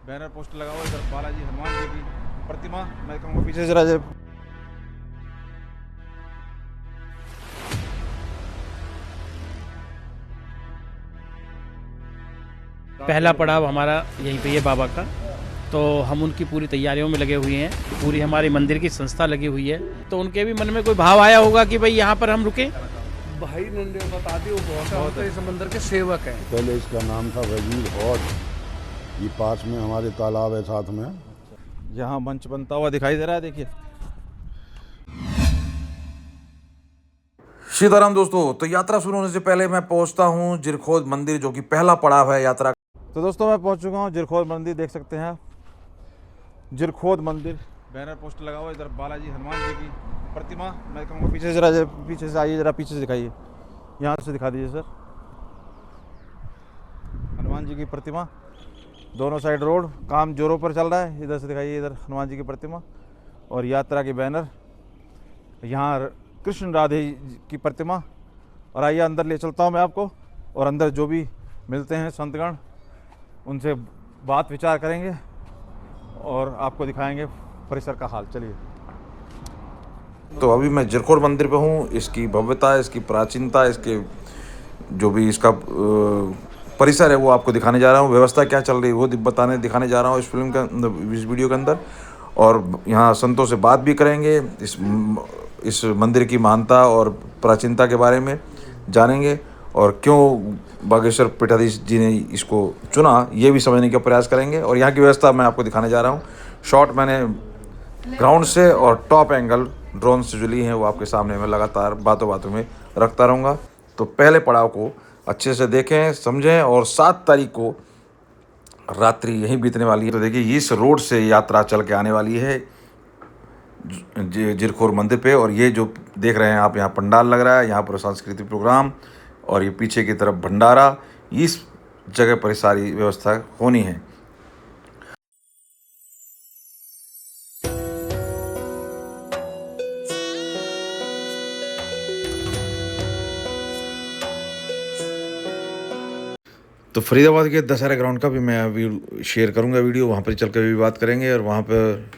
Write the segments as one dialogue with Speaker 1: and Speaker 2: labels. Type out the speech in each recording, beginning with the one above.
Speaker 1: Banner poster लगा हुआ है। इधर बालाजी हनुमान जी की प्रतिमा, मैं कहूँगा पीछे से जरा
Speaker 2: पहला पड़ाव हमारा यहीं पे है बाबा का, तो हम उनकी पूरी तैयारियों में लगे हुए हैं। पूरी हमारी मंदिर की संस्था लगी हुई है, तो उनके भी मन में कोई भाव आया होगा कि भाई यहाँ पर हम रुके।
Speaker 3: भाई ने बता दी वो बहुत है, समंदर के सेवक हैं।
Speaker 4: पहले इसका नाम था वजीर हौद। ये पास में हमारे तालाब है साथ में।
Speaker 1: यहाँ मंच बनता हुआ दिखाई दे रहा है, देखिए।
Speaker 5: सीताराम दोस्तों, तो यात्रा शुरू होने से पहले मैं पहुंचता हूं जिरखोद मंदिर, जो कि पहला पड़ाव है यात्रा।
Speaker 1: तो दोस्तों मैं पहुंच चुका हूं जिरखोद मंदिर, देख सकते हैं आप जिरखोद मंदिर। बैनर पोस्टर लगा हुआ है। इधर बालाजी हनुमान जी की प्रतिमा, मैं कहूँगा पीछे से जरा पीछे से आइए, जरा पीछे से दिखाइए, यहाँ से दिखा दीजिए सर। हनुमान जी की प्रतिमा, दोनों साइड रोड, काम जोरों पर चल रहा है। इधर से दिखाइए, इधर हनुमान जी की प्रतिमा और यात्रा के बैनर, यहाँ कृष्ण राधे की प्रतिमा। और आइए अंदर ले चलता हूँ मैं आपको, और अंदर जो भी मिलते हैं संतगण, उनसे बात विचार करेंगे और आपको दिखाएंगे परिसर का हाल। चलिए।
Speaker 5: तो अभी मैं जिरखोद मंदिर पे हूँ। इसकी भव्यता, इसकी प्राचीनता, इसके जो भी इसका परिसर है वो आपको दिखाने जा रहा हूँ। व्यवस्था क्या चल रही है वो दिखाने जा रहा हूँ इस वीडियो के अंदर। और यहाँ संतों से बात भी करेंगे, इस मंदिर की महानता और प्राचीनता के बारे में जानेंगे, और क्यों बागेश्वर पीठाधीश जी ने इसको चुना ये भी समझने का प्रयास करेंगे। और यहाँ की व्यवस्था मैं आपको दिखाने जा रहा हूँ। शॉट मैंने ग्राउंड से और टॉप एंगल ड्रोन से जो ली हैं वो आपके सामने मैं लगातार बातों बातों में रखता रहूँगा। तो पहले पड़ाव को अच्छे से देखें, समझें, और 7 तारीख को रात्रि यहीं बीतने वाली है। तो देखिए, इस रोड से यात्रा चल के आने वाली है जिरखोद मंदिर पे। और ये जो देख रहे हैं आप, यहाँ पंडाल लग रहा है, यहाँ पर सांस्कृतिक प्रोग्राम, और ये पीछे की तरफ भंडारा, इस जगह पर सारी व्यवस्था होनी है। तो फरीदाबाद के दशहरा ग्राउंड का भी मैं अभी शेयर करूंगा वीडियो, वहाँ पर चल कर भी बात करेंगे और वहाँ पर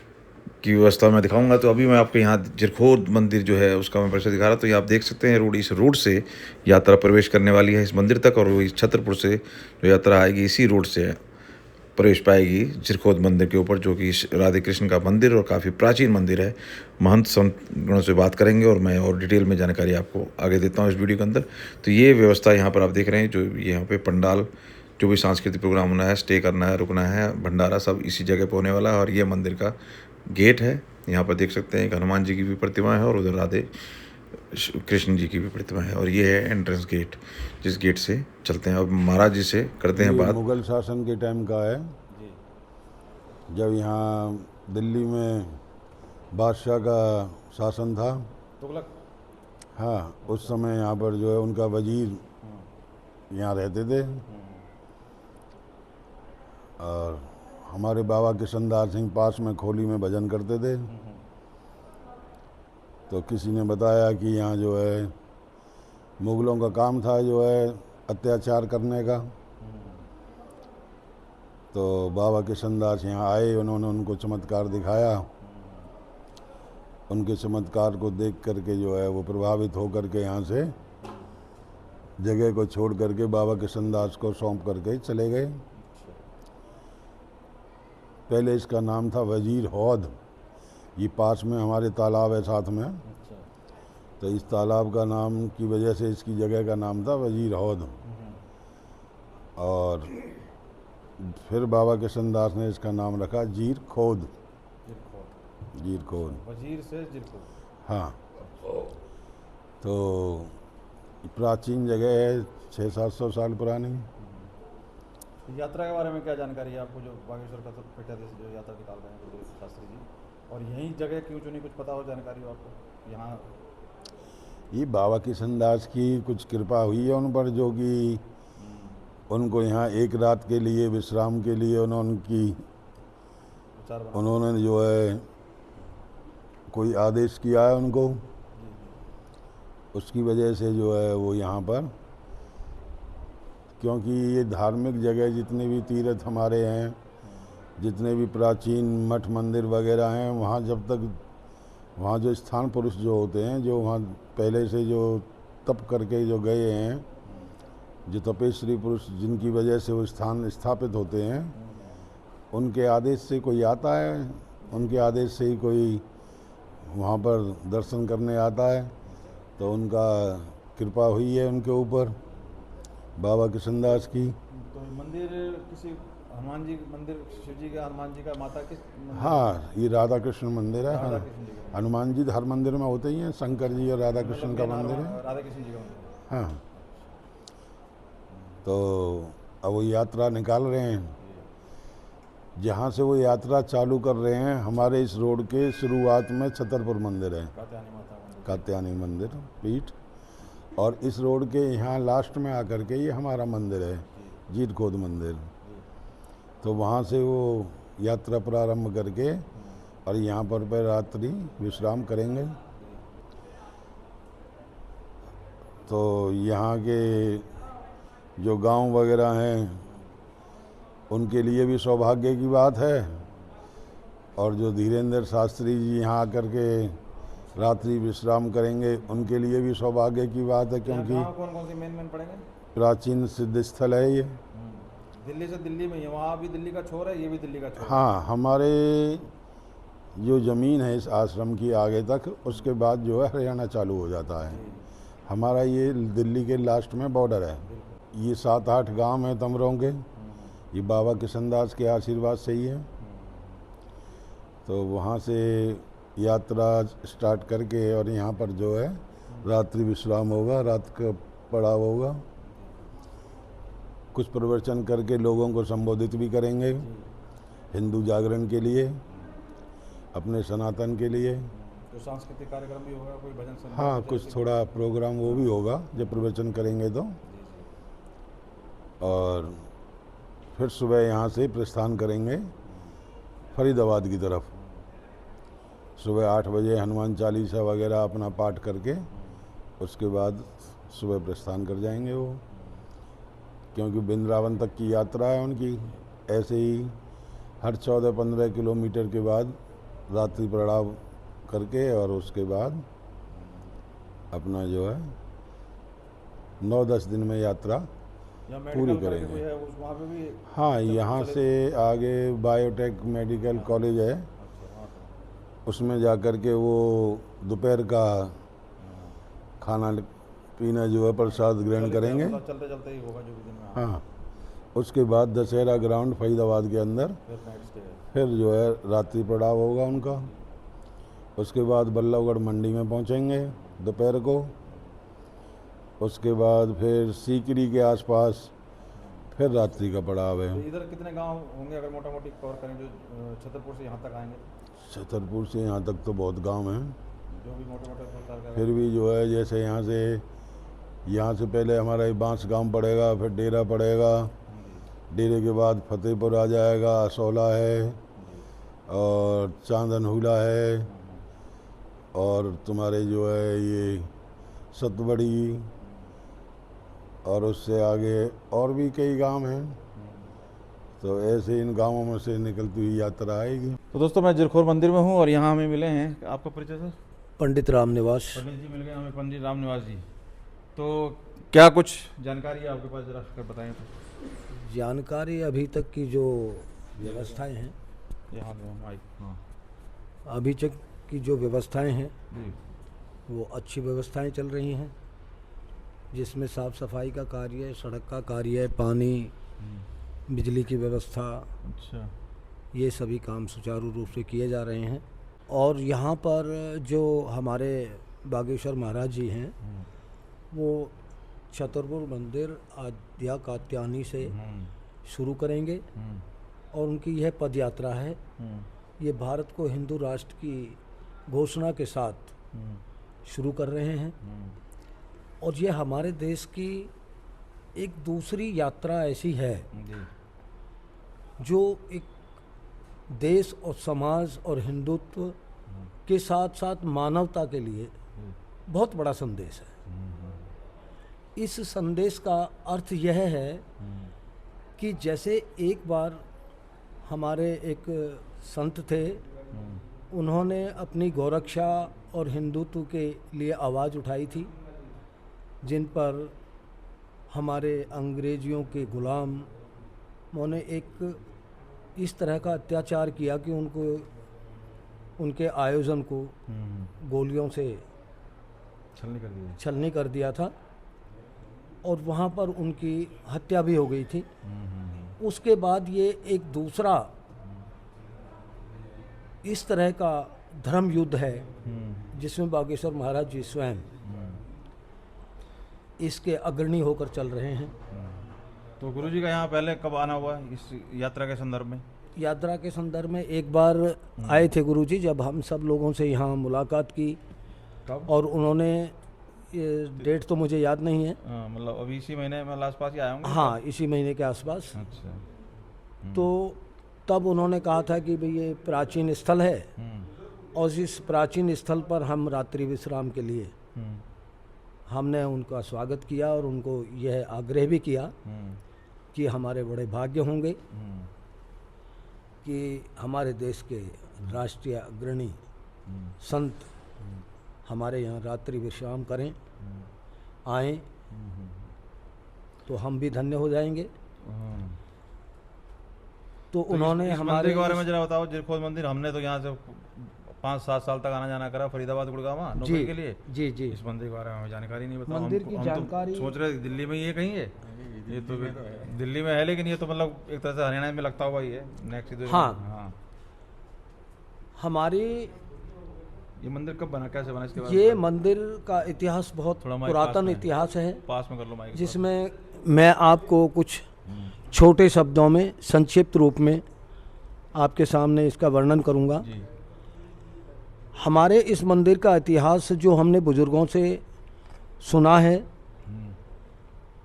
Speaker 5: की व्यवस्था मैं दिखाऊंगा। तो अभी मैं आपको यहाँ जिरखोद मंदिर जो है उसका मैं परिसर दिखा रहा। तो ये आप देख सकते हैं रोड, इस रोड से यात्रा प्रवेश करने वाली है इस मंदिर तक, और वो इस छतरपुर से जो यात्रा आएगी इसी रोड से प्रवेश पाएगी जिरखोद मंदिर के ऊपर, जो कि राधे कृष्ण का मंदिर और काफ़ी प्राचीन मंदिर है। महंत संतगणों से बात करेंगे और मैं और डिटेल में जानकारी आपको आगे देता हूँ इस वीडियो के अंदर। तो ये व्यवस्था यहाँ पर आप देख रहे हैं, जो यहाँ पे पंडाल, जो भी सांस्कृतिक प्रोग्राम होना है, स्टे करना है, रुकना है, भंडारा, सब इसी जगह पर होने वाला है। और ये मंदिर का गेट है, यहाँ पर देख सकते हैं एक हनुमान जी की भी प्रतिमा है और उधर राधे कृष्ण जी की भी प्रतिमा है। और ये है एंट्रेंस गेट, जिस गेट से चलते हैं। अब महाराज जी से करते हैं बात।
Speaker 4: मुगल शासन के टाइम का है, जब यहाँ दिल्ली में बादशाह का शासन था।
Speaker 1: तुगलक।
Speaker 4: हाँ, उस समय यहाँ पर जो है उनका वजीर यहाँ रहते थे। और हमारे बाबा किशनदास सिंह पास में खोली में भजन करते थे। तो किसी ने बताया कि यहाँ जो है मुगलों का काम था जो है अत्याचार करने का। तो बाबा किशनदास यहाँ आए, उन्होंने उनको चमत्कार दिखाया। उनके चमत्कार को देख करके जो है वो प्रभावित होकर के यहाँ से जगह को छोड़ करके बाबा किशनदास को सौंप करके चले गए। पहले इसका नाम था वजीर हौद। ये पास में हमारे तालाब है साथ में। तो इस तालाब का नाम की वजह से इसकी जगह का नाम था वजीर हौद। और फिर बाबा किशनदास ने इसका नाम रखा जिरखोद। जिरखोद,
Speaker 1: वजीर से जिरखोद।
Speaker 4: हाँ। तो प्राचीन जगह है, 600-700 साल पुरानी।
Speaker 1: यात्रा के बारे में क्या जानकारी है आपको, जो बागेश्वर का पीठाधीश जो यात्रा निकाल रहे हैं गुरु शास्त्री जी, और यही जगह क्यों चुनी, कुछ पता हो जानकारी हो आपको यहाँ?
Speaker 4: ये बाबा किशनदास की कुछ कृपा हुई है उन पर, जो कि उनको यहाँ एक रात के लिए विश्राम के लिए उन्होंने जो है कोई आदेश किया है उनको। उसकी वजह से जो है वो यहाँ पर, क्योंकि ये धार्मिक जगह जितने भी तीर्थ हमारे हैं जितने भी प्राचीन मठ मंदिर वगैरह हैं, वहाँ जब तक वहाँ जो स्थान पुरुष जो होते हैं, जो वहाँ पहले से जो तप करके जो गए हैं, जो तपेश्वरी पुरुष जिनकी वजह से वो स्थान स्थापित होते हैं, उनके आदेश से कोई आता है, उनके आदेश से ही कोई वहाँ पर दर्शन करने आता है, तो उनका कृपा हुई है उनके ऊपर बाबा कृष्णदास की।
Speaker 1: तो मंदिर किसी हनुमान जी मंदिर, शिव जी का, हनुमान जी का, माता किस मंदिर?
Speaker 4: हाँ, ये राधा कृष्ण मंदिर है।
Speaker 1: राधा कृष्ण जी का।
Speaker 4: हनुमान जी हर मंदिर में होते ही हैं, शंकर जी और राधा कृष्ण का मंदिर है।
Speaker 1: राधा कृष्ण जी का मंदिर।
Speaker 4: हाँ, तो अब वो यात्रा निकाल रहे हैं। जहाँ से वो यात्रा चालू कर रहे हैं, हमारे इस रोड के शुरुआत में छतरपुर मंदिर है,
Speaker 1: कात्यायनी माता मंदिर।
Speaker 4: कात्यायनी मंदिर पीठ, और इस रोड के यहाँ लास्ट में आकर के ये हमारा मंदिर है, जीत खोद मंदिर। तो वहाँ से वो यात्रा प्रारंभ करके और यहाँ पर रात्रि विश्राम करेंगे। तो यहाँ के जो गांव वगैरह हैं, उनके लिए भी सौभाग्य की बात है, और जो धीरेन्द्र शास्त्री जी यहाँ आकर के रात्रि विश्राम करेंगे, उनके लिए भी सौभाग्य की बात है, क्योंकि
Speaker 1: कौन कौन से मेन पड़ेंगे?
Speaker 4: प्राचीन सिद्ध स्थल है ये।
Speaker 1: दिल्ली से, दिल्ली में, वहाँ भी दिल्ली का छोर है, ये भी दिल्ली का छोर है।
Speaker 4: हाँ, हमारे जो ज़मीन है इस आश्रम की आगे तक, उसके बाद जो है हरियाणा चालू हो जाता है। हमारा ये दिल्ली के लास्ट में बॉर्डर है। ये 7-8 गांव हैं तमरों के, ये बाबा कृष्णदास के आशीर्वाद से ही है। तो वहाँ से यात्रा स्टार्ट करके और यहाँ पर जो है रात्रि विश्राम होगा, रात का पड़ाव होगा। कुछ प्रवचन करके लोगों को संबोधित भी करेंगे, हिंदू जागरण के लिए, अपने सनातन के लिए।
Speaker 1: तो सांस्कृतिक कार्यक्रम भी होगा, कोई भजन संध्या?
Speaker 4: हाँ, कुछ थोड़ा प्रोग्राम वो भी होगा जब प्रवचन करेंगे तो। और फिर सुबह यहाँ से प्रस्थान करेंगे फरीदाबाद की तरफ। सुबह 8 बजे हनुमान चालीसा वगैरह अपना पाठ करके उसके बाद सुबह प्रस्थान कर जाएंगे वो, क्योंकि वृंदावन तक की यात्रा है उनकी। ऐसे ही हर 14-15 किलोमीटर के बाद रात्रि पड़ाव करके और उसके बाद अपना जो है 9-10 दिन में यात्रा पूरी करेंगे।
Speaker 1: वहाँ पे भी?
Speaker 4: हाँ, यहाँ से आगे बायोटेक मेडिकल कॉलेज है, उसमें जा कर के वो दोपहर का खाना पीना जो है प्रसाद ग्रहण करेंगे।
Speaker 1: चलते चलते ही होगा जो भी दिन में।
Speaker 4: हाँ, उसके बाद दशहरा ग्राउंड फरीदाबाद के अंदर फिर जो है रात्रि पड़ाव होगा उनका। उसके बाद बल्लभगढ़ मंडी में पहुँचेंगे दोपहर को। उसके बाद फिर सीकरी के आसपास फिर रात्रि का पड़ाव है।
Speaker 1: तो इधर कितने गांव होंगे अगर मोटा मोटी कवर करें, जो छतरपुर से यहाँ तक आएंगे?
Speaker 4: छतरपुर से यहाँ तक तो बहुत गांव हैं,
Speaker 1: जो भी मोटे मोटे
Speaker 4: फिर भी जो है जैसे यहाँ से पहले हमारा ये बांस गांव पड़ेगा, फिर डेरा पड़ेगा, डेरे के बाद फतेहपुर आ जाएगा, असौला है और चांदनहुला है, और तुम्हारे जो है ये सतबड़ी, और उससे आगे और भी कई गांव हैं। तो ऐसे इन गांवों में से निकलती हुई यात्रा आएगी।
Speaker 1: तो दोस्तों, मैं जिरखोर मंदिर में हूँ और यहाँ हमें मिले हैं, आपका परिचय सर?
Speaker 6: पंडित राम निवास।
Speaker 1: पंडित जी मिल गए हमें, पंडित राम निवास जी। तो क्या कुछ जानकारी है आपके पास, जरा बताएं तो।
Speaker 6: जानकारी अभी तक की जो व्यवस्थाएं हैं,
Speaker 1: यहाँ माइक, हाँ
Speaker 6: अभी तक की जो व्यवस्थाएं हैं
Speaker 1: जी,
Speaker 6: वो अच्छी व्यवस्थाएं चल रही हैं, जिसमें साफ़ सफाई का कार्य, सड़क का कार्य, पानी, बिजली की व्यवस्था,
Speaker 1: अच्छा,
Speaker 6: ये सभी काम सुचारू रूप से किए जा रहे हैं। और यहाँ पर जो हमारे बागेश्वर महाराज जी हैं, वो छतरपुर मंदिर आद्या कात्यायनी से शुरू करेंगे और उनकी यह पद यात्रा है। ये भारत को हिंदू राष्ट्र की घोषणा के साथ शुरू कर रहे हैं, और ये हमारे देश की एक दूसरी यात्रा ऐसी है जो एक देश और समाज और हिंदुत्व के साथ साथ मानवता के लिए बहुत बड़ा संदेश है। इस संदेश का अर्थ यह है कि जैसे एक बार हमारे एक संत थे, उन्होंने अपनी गौरक्षा और हिंदुत्व के लिए आवाज़ उठाई थी, जिन पर हमारे अंग्रेजियों के गुलामों ने एक इस तरह का अत्याचार किया कि उनको उनके आयोजन को गोलियों से छलनी कर दिया था और वहाँ पर उनकी हत्या भी हो गई थी। उसके बाद ये एक दूसरा इस तरह का धर्म युद्ध है जिसमें बागेश्वर महाराज जी स्वयं इसके अग्रणी होकर चल रहे हैं।
Speaker 1: तो गुरुजी का यहाँ पहले कब आना हुआ है इस यात्रा के संदर्भ में?
Speaker 6: यात्रा के संदर्भ में एक बार आए थे गुरुजी, जब हम सब लोगों से यहाँ मुलाकात की। और उन्होंने, ये डेट तो मुझे याद नहीं है,
Speaker 1: मतलब अभी इसी महीने में आसपास ही आए होंगे।
Speaker 6: हाँ, इसी महीने के आसपास।
Speaker 1: अच्छा।
Speaker 6: तो तब उन्होंने कहा था कि भाई ये प्राचीन स्थल है और इस प्राचीन स्थल पर हम रात्रि विश्राम के लिए हमने उनका स्वागत किया और उनको यह आग्रह भी किया कि हमारे बड़े भाग्य होंगे कि हमारे देश के राष्ट्रीय अग्रणी संत हमारे यहाँ रात्रि विश्राम करें, आएं, तो हम भी धन्य हो जाएंगे। तो उन्होंने
Speaker 1: इस
Speaker 6: हमारे
Speaker 1: मंदिर के बारे में जरा बताओ। जिरखोद मंदिर, हमने तो यहाँ से 5-7 साल तक आना जाना करा फरीदाबाद गुड़गांव नौकरी के लिए।
Speaker 6: जी जी।
Speaker 1: इस मंदिर के बारे में हमें जानकारी नहीं बताओ।
Speaker 6: मंदिर की जानकारी
Speaker 1: सोच रहे दिल्ली में ये कहीं है, ये तो दिल्ली में है, लेकिन ये तो मतलब एक तरह से हरियाणा में लगता हुआ ही है नेक्स्ट।
Speaker 6: हाँ। हमारी
Speaker 1: ये मंदिर कब बना, कैसे बना, इसके बारे
Speaker 6: ये मंदिर का इतिहास बहुत
Speaker 1: थोड़ा माइक
Speaker 6: पुरातन
Speaker 1: पास में।
Speaker 6: इतिहास है,
Speaker 1: पास में कर लो माइक।
Speaker 6: जिसमें मैं आपको कुछ छोटे शब्दों में संक्षिप्त रूप में आपके सामने इसका वर्णन करूंगा।
Speaker 1: जी।
Speaker 6: हमारे इस मंदिर का इतिहास जो हमने बुजुर्गों से सुना है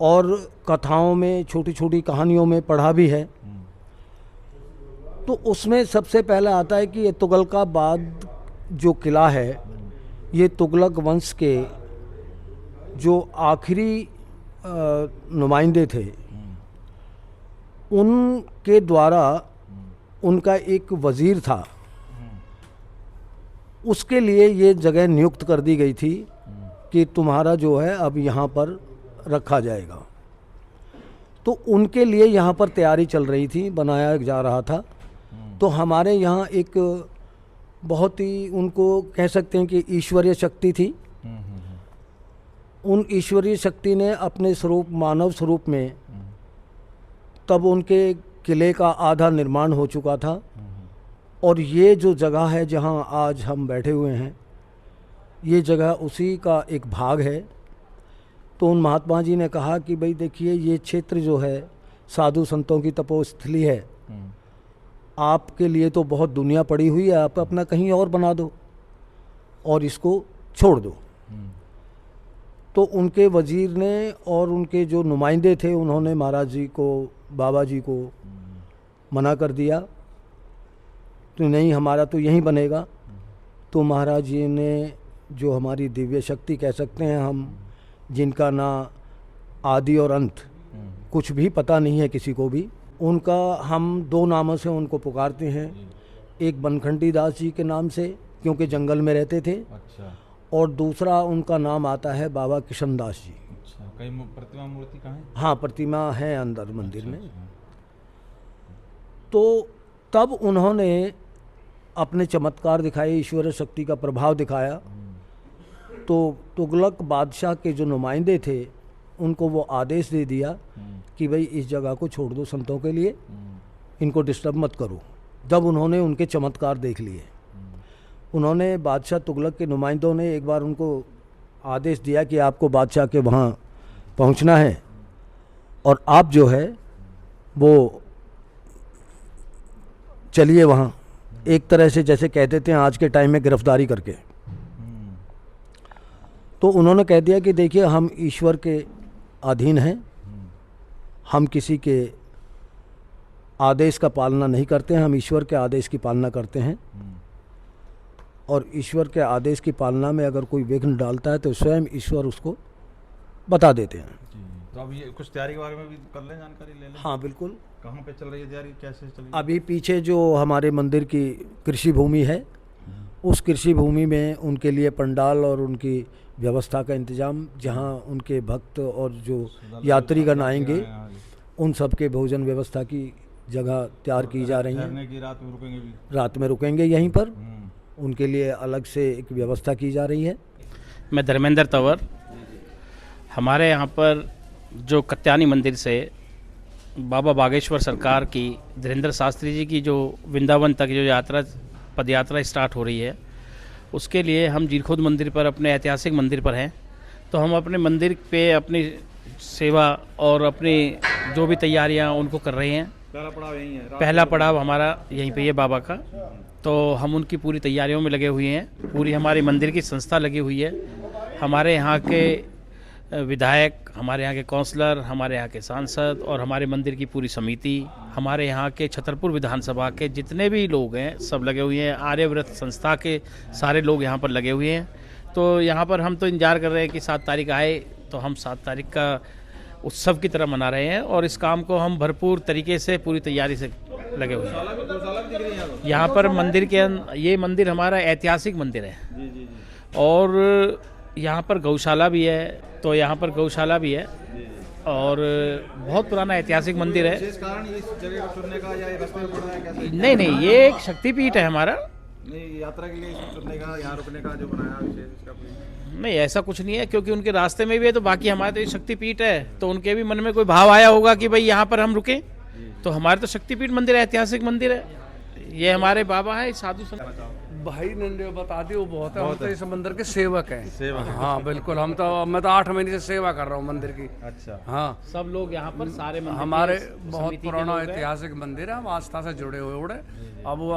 Speaker 6: और कथाओं में, छोटी छोटी कहानियों में पढ़ा भी है, तो उसमें सबसे पहले आता है कि ये तुगलकाबाद जो किला है, ये तुगलक वंश के जो आखिरी नुमाइंदे थे, उनके द्वारा उनका एक वज़ीर था, उसके लिए ये जगह नियुक्त कर दी गई थी कि तुम्हारा जो है अब यहाँ पर रखा जाएगा। तो उनके लिए यहाँ पर तैयारी चल रही थी, बनाया जा रहा था। तो हमारे यहाँ एक बहुत ही, उनको कह सकते हैं कि ईश्वरीय शक्ति थी। उन ईश्वरीय शक्ति ने अपने स्वरूप, मानव स्वरूप में, तब उनके किले का आधा निर्माण हो चुका था और ये जो जगह है जहाँ आज हम बैठे हुए हैं, ये जगह उसी का एक भाग है। तो उन महात्मा जी ने कहा कि भाई देखिए, ये क्षेत्र जो है साधु संतों की तपोस्थली है, आपके लिए तो बहुत दुनिया पड़ी हुई है, आप अपना कहीं और बना दो और इसको छोड़ दो। तो उनके वजीर ने और उनके जो नुमाइंदे थे, उन्होंने महाराज जी को, बाबा जी को मना कर दिया, तो नहीं, हमारा तो यहीं बनेगा। तो महाराज जी ने, जो हमारी दिव्य शक्ति कह सकते हैं हम, जिनका ना आदि और अंत कुछ भी पता नहीं है किसी को भी, उनका हम 2 नामों से उनको पुकारते हैं। एक बनखंडी दास जी के नाम से, क्योंकि जंगल में रहते थे।
Speaker 1: अच्छा।
Speaker 6: और दूसरा उनका नाम आता है बाबा किशन दास जी।
Speaker 1: अच्छा। कहीं प्रतिमा मूर्ति कहाँ है?
Speaker 6: हाँ, प्रतिमा है अंदर मंदिर में। तो तब उन्होंने अपने चमत्कार दिखाए, ईश्वर शक्ति का प्रभाव दिखाया। तो तुगलक बादशाह के जो नुमाइंदे थे, उनको वो आदेश दे दिया कि भाई इस जगह को छोड़ दो संतों के लिए, इनको डिस्टर्ब मत करो। जब उन्होंने उनके चमत्कार देख लिए, उन्होंने, बादशाह तुगलक के नुमाइंदों ने एक बार उनको आदेश दिया कि आपको बादशाह के वहाँ पहुँचना है और आप जो है वो चलिए वहाँ, एक तरह से जैसे कहते थे आज के टाइम में गिरफ्तारी करके। तो उन्होंने कह दिया कि देखिए, हम ईश्वर के अधीन हैं, हम किसी के आदेश का पालना नहीं करते हैं, हम ईश्वर के आदेश की पालना करते हैं। और ईश्वर के आदेश की पालना में अगर कोई विघ्न डालता है तो स्वयं ईश्वर उसको बता देते हैं।
Speaker 1: तो अब ये कुछ तैयारी के बारे में भी कर लें, जानकारी ले लें।
Speaker 6: हाँ बिल्कुल।
Speaker 1: कहाँ पे चल रही है तैयारी, कैसे चल रही है?
Speaker 6: अभी पीछे जो हमारे मंदिर की कृषि भूमि है, उस कृषि भूमि में उनके लिए पंडाल और उनकी व्यवस्था का इंतजाम, जहाँ उनके भक्त और जो यात्रीगण आएंगे उन सब के भोजन व्यवस्था की जगह तैयार की जा रही है।
Speaker 1: ठहरने की रात में रुकेंगे भी?
Speaker 6: रात में रुकेंगे यहीं पर, उनके लिए अलग से एक व्यवस्था की जा रही है।
Speaker 2: मैं धर्मेंद्र तंवर। हमारे यहाँ पर जो कत्यानी मंदिर से बाबा बागेश्वर सरकार की, धीरेन्द्र शास्त्री जी की जो वृंदावन तक जो यात्रा, पद यात्रा स्टार्ट हो रही है, उसके लिए हम जीरखोद मंदिर पर, अपने ऐतिहासिक मंदिर पर हैं। तो हम अपने मंदिर पे अपनी सेवा और अपनी जो भी तैयारियां उनको कर रहे हैं।
Speaker 1: पहला पड़ाव यही है?
Speaker 2: पहला पड़ाव हमारा यहीं पे है बाबा का, तो हम उनकी पूरी तैयारियों में लगे हुए हैं। पूरी हमारी मंदिर की संस्था लगी हुई है। हमारे यहाँ के विधायक, हमारे यहाँ के काउंसलर, हमारे यहाँ के सांसद और हमारे मंदिर की पूरी समिति, हमारे यहाँ के छतरपुर विधानसभा के जितने भी लोग हैं सब लगे हुए हैं। आर्यव्रत संस्था के सारे लोग यहाँ पर लगे हुए हैं। तो यहाँ पर हम तो इंतजार कर रहे हैं कि 7 तारीख आए, तो हम 7 तारीख का उत्सव की तरह मना रहे हैं और इस काम को हम भरपूर तरीके से, पूरी तैयारी से लगे हुए हैं। यहाँ पर मंदिर के ये मंदिर हमारा ऐतिहासिक मंदिर है और यहाँ पर गौशाला भी है, तो यहाँ पर गौशाला भी है और बहुत पुराना ऐतिहासिक मंदिर है।
Speaker 1: इस कारण इस जगह को चुनने का या ये रास्ते में पड़ रहा है कैसे?
Speaker 2: नहीं, ये एक शक्तिपीठ है हमारा।
Speaker 1: नहीं, यात्रा के लिए इसको चुनने का, यहाँ रुकने का जो बनाया विशेष इसका कोई?
Speaker 2: नहीं, ऐसा कुछ नहीं है, क्योंकि उनके रास्ते में भी है, तो बाकी हमारे तो ये शक्तिपीठ है, तो उनके भी मन में कोई भाव आया होगा कि भाई यहाँ पर हम रुकें। तो हमारे तो शक्तिपीठ मंदिर है, ऐतिहासिक मंदिर है, ये हमारे बाबा है, साधु संत।
Speaker 3: भाई ने बता दी वो बहुत है, हम तो इस मंदिर के सेवक हैं।
Speaker 1: सेवक है।
Speaker 3: हाँ बिल्कुल, मैं तो 8 महीने से सेवा कर रहा हूँ मंदिर की।
Speaker 1: अच्छा।
Speaker 3: हाँ,
Speaker 2: सब लोग यहाँ पर सारे मंदिर
Speaker 3: हमारे
Speaker 2: के
Speaker 3: बहुत
Speaker 2: समिति के
Speaker 3: पुराना
Speaker 2: लोग हैं।
Speaker 3: ऐतिहासिक मंदिर है, हम आस्था से जुड़े हुए उड़े। अब वो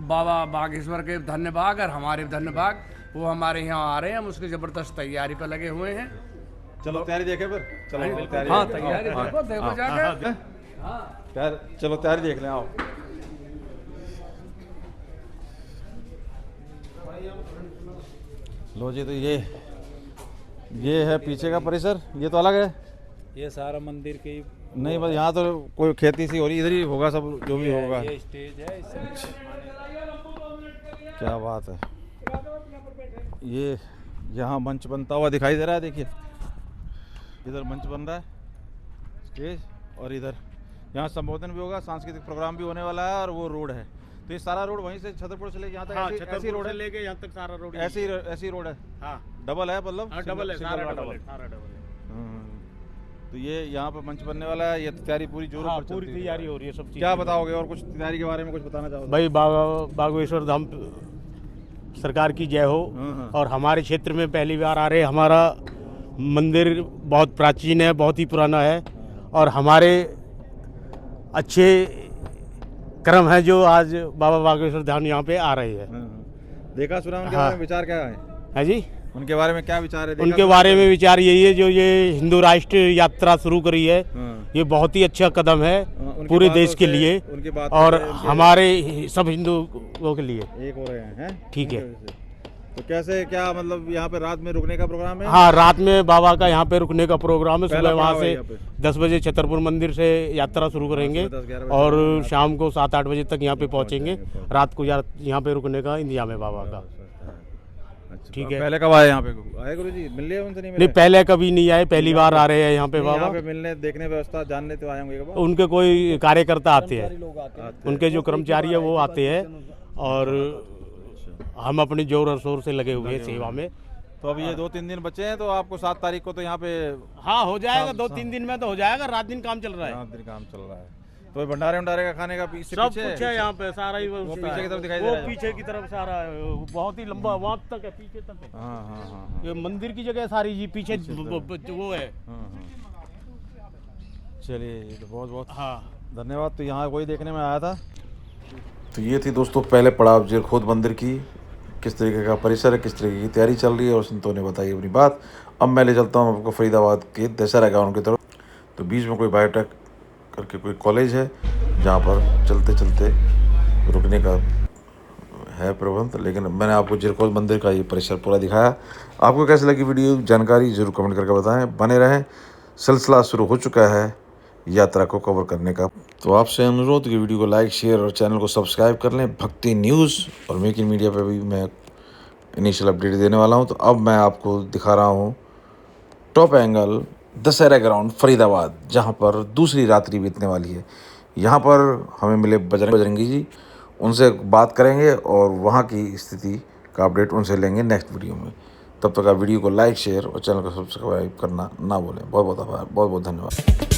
Speaker 3: बाबा बागेश्वर के धन्यवाद और हमारे धन्यवाद, वो हमारे यहाँ आ रहे हैं, हम उसकी जबरदस्त तैयारी पर लगे हुए हैं।
Speaker 1: चलो तैयारी देखे फिर। चलो
Speaker 3: हाँ, तैयारी देखो जाके।
Speaker 1: चलो तैयारी देख लें, आओ। लो जी, तो ये है पीछे का परिसर, ये तो अलग है।
Speaker 7: ये सारा मंदिर के ही
Speaker 1: नहीं, बस यहाँ तो कोई खेती सी हो रही, इधर ही होगा सब जो भी होगा।
Speaker 7: ये स्टेज है, इससे
Speaker 1: क्या बात है। ये यहाँ मंच बनता हुआ दिखाई दे रहा है, देखिए इधर मंच बन रहा है, स्टेज, और इधर यहाँ संबोधन भी होगा, सांस्कृतिक प्रोग्राम भी होने वाला है। और वो रोड है, तो ये सारा रोड वहीं से छतरपुर से लेके यहाँ तक ऐसी रोड है,
Speaker 7: लेके यहाँ तक सारा रोड
Speaker 1: ऐसी रोड है।
Speaker 7: हाँ,
Speaker 1: डबल है, मतलब
Speaker 7: डबल है,
Speaker 1: सिंगल
Speaker 7: सारा
Speaker 1: ना
Speaker 7: डबल है, सारा डबल है।
Speaker 1: तो ये यहाँ पर मंच बनने वाला है, ये तैयारी पूरी जोरों पर
Speaker 7: पूरी
Speaker 1: चलती है।
Speaker 7: तैयारी हो रही है सब चीज़।
Speaker 1: क्या बताओगे, और कुछ तैयारी के बारे में कुछ बताना चाहोगे?
Speaker 8: भाई बागेश्वर धाम सरकार की जय हो। और हमारे क्षेत्र में पहली बार आ रहे, हमारा मंदिर बहुत प्राचीन है, बहुत ही पुराना है और हमारे अच्छे क्रम है जो आज बाबा बागेश्वर धाम यहाँ पे आ रहे हैं।
Speaker 1: देखा सुना उनके
Speaker 8: हाँ।
Speaker 1: बारे में विचार क्या है
Speaker 8: जी,
Speaker 1: उनके बारे में क्या विचार है?
Speaker 8: उनके बारे में विचार यही है, जो ये हिंदू राष्ट्र यात्रा शुरू करी है,
Speaker 1: हाँ।
Speaker 8: ये बहुत ही अच्छा कदम है
Speaker 1: उनकी
Speaker 8: पूरे
Speaker 1: बातों
Speaker 8: देश के
Speaker 1: से-
Speaker 8: लिए
Speaker 1: उनकी बात
Speaker 8: और
Speaker 1: से उनके-
Speaker 8: हमारे सब हिंदुओं के लिए।
Speaker 1: एक हो रहे हैं,
Speaker 8: ठीक है।
Speaker 1: तो कैसे, क्या मतलब यहाँ पे रात में रुकने का प्रोग्राम है?
Speaker 8: हाँ, रात में बाबा का यहाँ पे रुकने का प्रोग्राम है।
Speaker 1: पहला
Speaker 8: सुबह वहाँ
Speaker 1: पड़ाव है
Speaker 8: से
Speaker 1: यहाँ पे।
Speaker 8: 10 बजे छतरपुर मंदिर से यात्रा शुरू करेंगे
Speaker 1: सुबह 10-11 बजे
Speaker 8: और शाम को 7-8 बजे तक यहाँ पे पहुँचेंगे।
Speaker 1: पहुँचेंगे।
Speaker 8: रात को यहाँ पे रुकने का इंतजाम है बाबा का।
Speaker 1: अच्छा,
Speaker 8: ठीक
Speaker 1: तो
Speaker 8: है।
Speaker 1: पहले कब आए यहाँ पे? आए गुरु जी, मिल लिए उनसे? नहीं मिले?
Speaker 8: नहीं, पहले कभी नहीं आए, पहली बार आ रहे हैं यहाँ पे
Speaker 1: नहीं, यहाँ
Speaker 8: बाबा।
Speaker 1: पे मिलने, देखने, व्यवस्था जानने तो आए होंगे एक बार?
Speaker 8: उनके कोई कार्यकर्ता आते हैं,
Speaker 1: आते
Speaker 8: उनके जो कर्मचारी है वो आते हैं और हम अपने जोर और शोर से लगे हुए हैं सेवा में।
Speaker 1: तो अभी ये 2-3 दिन बचे हैं, तो आपको 7 तारीख को तो यहाँ पे
Speaker 8: हाँ, हो जाएगा, 2-3 दिन में तो हो जाएगा। रात दिन काम चल रहा है,
Speaker 1: 7 दिन काम चल रहा है। तो भंडारे वंडारे का खाने का पीछे
Speaker 8: सब कुछ है यहाँ पे, सारा ही
Speaker 1: वो पीछे की तरफ दिखाई दे
Speaker 8: वो
Speaker 1: रहा है।
Speaker 8: पीछे की तरफ सारा है, बहुत ही लंबा वहाँ तक है, पीछे तक है।
Speaker 1: हाँ हाँ हाँ
Speaker 8: ये मंदिर की जगह सारी जी पीछे वो है।
Speaker 1: हाँ। चलिए, ये तो बहुत बहुत
Speaker 8: हाँ,
Speaker 1: धन्यवाद। तो यहाँ कोई देखने में आया था।
Speaker 5: तो ये थी दोस्तों पहले पड़ाव जीरखोद मंदिर की, किस तरीके का परिसर है, किस तरीके की तैयारी चल रही है, और संतों ने बताई अपनी बात। अब मैं ले चलता हूँ आपको फरीदाबाद के दशहरा गाँव की तरफ। तो बीच में कोई बायोटेक करके कोई कॉलेज है, जहाँ पर चलते चलते रुकने का है प्रबंध। लेकिन मैंने आपको जीरखोद मंदिर का ये परिसर पूरा दिखाया। आपको कैसी लगी वीडियो, जानकारी जरूर कमेंट करके बताएं। बने रहें सिलसिला शुरू हो चुका है यात्रा को कवर करने का। तो आपसे अनुरोध कि वीडियो को लाइक, शेयर और चैनल को सब्सक्राइब कर लें। भक्ति न्यूज़ और मेक इन मीडिया पे भी मैं इनिशियल अपडेट देने वाला हूं। तो अब मैं आपको दिखा रहा हूं top angle Dussehra ground Faridabad, जहां पर दूसरी रात्रि बीतने वाली है। यहां पर हमें मिले बजरंगी जी, उनसे बात करेंगे और वहां की स्थिति का अपडेट उनसे लेंगे नेक्स्ट वीडियो में। तब तक आप वीडियो को लाइक, शेयर और चैनल को सब्सक्राइब करना ना भूलें। बहुत बहुत आभार, बहुत बहुत धन्यवाद।